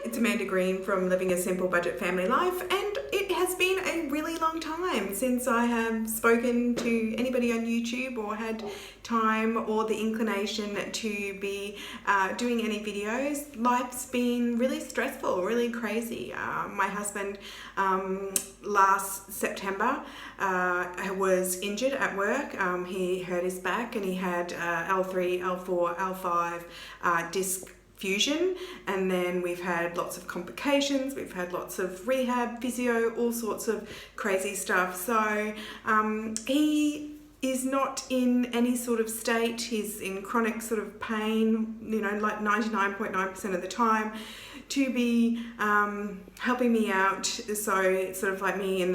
It's Amanda Green from Living a Simple Budget Family Life, and it has been a really long time since I have spoken to anybody on YouTube or had time or the inclination to be doing any videos. Life's been really stressful, really crazy. My husband last September was injured at work. He hurt his back and he had L3, L4, L5 disc fusion, and then we've had lots of complications, we've had lots of rehab, physio, all sorts of crazy stuff. So he is not in any sort of state. He's in chronic sort of pain, you know, like 99.9% of the time, to be helping me out. So it's sort of like me and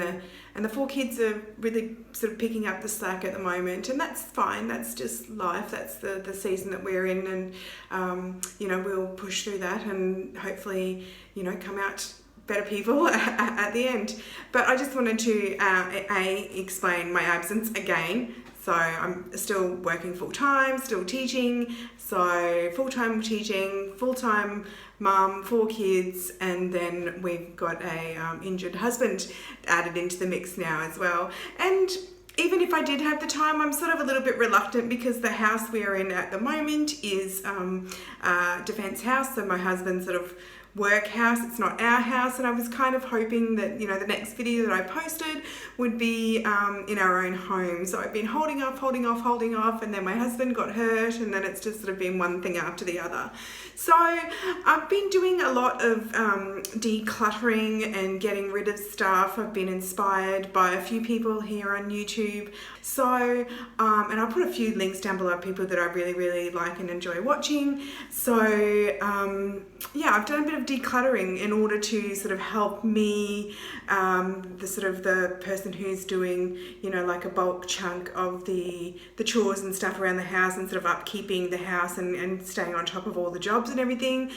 the four kids are really sort of picking up the slack at the moment, and that's fine. That's just life. That's the season that we're in, and you know, we'll push through that and hopefully, you know, come out better people at the end. But I just wanted to explain my absence again. So I'm still working full-time, still teaching. So full-time teaching, full-time mum, 4 kids, and then we've got a injured husband added into the mix now as well. And even if I did have the time, I'm sort of a little bit reluctant because the house we are in at the moment is a defence house, so my husband's sort of work house. It's not our house, and I was kind of hoping that, you know, the next video that I posted would be in our own home. So I've been holding off, and then my husband got hurt, and then it's just sort of been one thing after the other. So I've been doing a lot of decluttering and getting rid of stuff. I've been inspired by a few people here on YouTube. So and I'll put a few links down below, people that I really like and enjoy watching. So yeah, I've done a bit of decluttering in order to sort of help me, the person who's doing, you know, like a bulk chunk of the chores and stuff around the house and sort of upkeeping the house and staying on top of all the jobs and everything.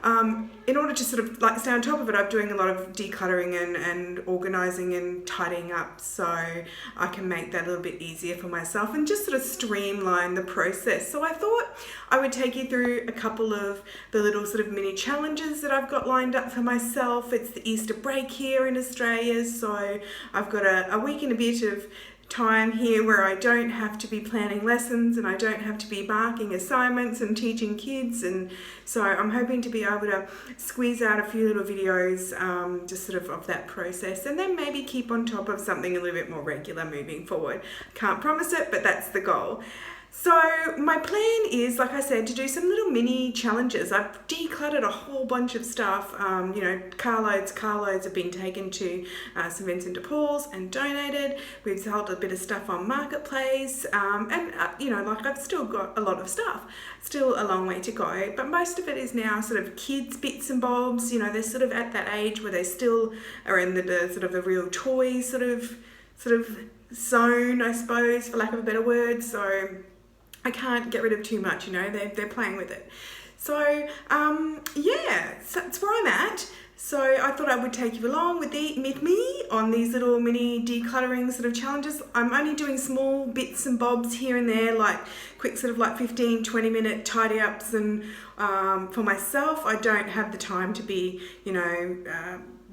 In order to sort of like stay on top of it, I'm doing a lot of decluttering and organising and tidying up, so I can make that a little bit easier for myself and just sort of streamline the process. So I thought I would take you through a couple of the little sort of mini challenges that I've got lined up for myself. It's the Easter break here in Australia, so I've got a week and a bit of time here where I don't have to be planning lessons and I don't have to be marking assignments and teaching kids, and so I'm hoping to be able to squeeze out a few little videos just sort of that process, and then maybe keep on top of something a little bit more regular moving forward. Can't promise it, but that's the goal. So my plan is, like I said, to do some little mini challenges. I've decluttered a whole bunch of stuff. You know, carloads have been taken to St Vincent de Paul's and donated. We've sold a bit of stuff on Marketplace, and you know, like I've still got a lot of stuff. Still a long way to go, but most of it is now sort of kids bits and bobs. You know, they're sort of at that age where they still are in the sort of the real toy sort of zone, I suppose, for lack of a better word. So I can't get rid of too much, you know, they're playing with it. So yeah, so that's where I'm at. So I thought I would take you along with me on these little mini decluttering sort of challenges. I'm only doing small bits and bobs here and there, like quick sort of like 15-20 minute tidy ups, and for myself, I don't have the time to be, you know,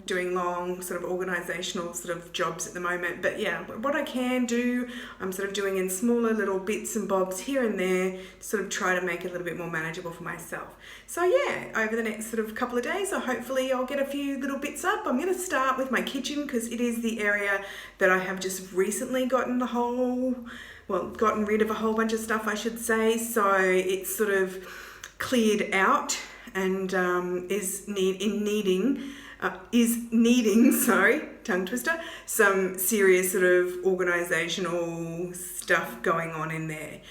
doing long sort of organizational sort of jobs at the moment. But yeah, what I can do, I'm sort of doing in smaller little bits and bobs here and there to sort of try to make it a little bit more manageable for myself. So yeah, over the next sort of couple of days, hopefully I'll get a few little bits up. I'm going to start with my kitchen because it is the area that I have just recently gotten rid of a whole bunch of stuff, I should say. So it's sort of cleared out and is needing, tongue twister, some serious sort of organisational stuff going on in there.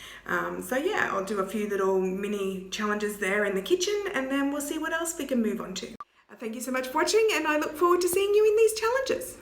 So yeah, I'll do a few little mini challenges there in the kitchen, and then we'll see what else we can move on to. Thank you so much for watching, and I look forward to seeing you in these challenges.